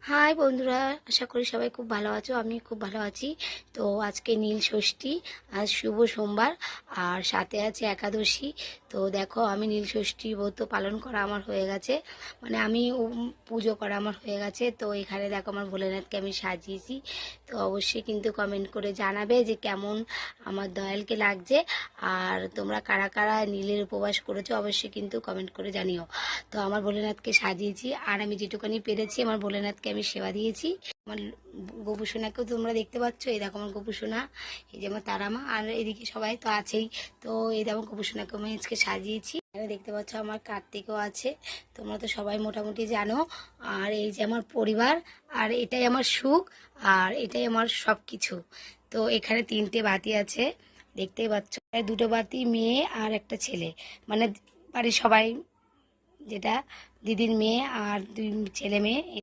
High বন্ধুরা, আশা করি সবাই খুব ভালো আছো। আমি খুব ভালো আছি। তো আজকে নীল ষষ্ঠী, আজ শুভ সোমবার, আর সাথে আছে একাদশী। তো দেখো, আমি নীল ষষ্ঠী ব্রত পালন করা আমার হয়ে গেছে, মানে আমি পুজো করা আমার হয়ে গেছে। তো এখানে দেখো আমার ভোলেনাথকে আমি সাজিয়েছি। তো অবশ্যই কিন্তু কমেন্ট করে জানাবে যে কেমন আমার দয়ালকে লাগছে। আর তোমরা কারা কারা নীলের উপবাস করেছো অবশ্যই কিন্তু কমেন্ট করে জানিও। তো আমার ভোলেনাথকে সাজিয়েছি, আর আমি যেটুকানি পেরেছি আমার ভোলেনাথকে আমি সেবা দিয়েছি। আমার গোপুসোনাকেও তোমরা দেখতে পাচ্ছ, এই দেখো আমার গোপুসোনা, এই যে আমার তারামা, আর এদিকে সবাই তো আছেই। তো এই দেখো গোপুসোনাকে আমি আজকে সাজিয়েছি। এখানে দেখতে পাচ্ছ আমার কার্তিকও আছে, তোমরা তো সবাই মোটামুটি জানো। আর এই যে আমার পরিবার, আর এটাই আমার সুখ, আর এটাই আমার সব কিছু। তো এখানে তিনটে বাতি আছে, দেখতেই পাচ্ছ। দুটো বাতি মেয়ে আর একটা ছেলে, মানে বাড়ির সবাই, যেটা দিদির মেয়ে আর দুই ছেলে মেয়ে।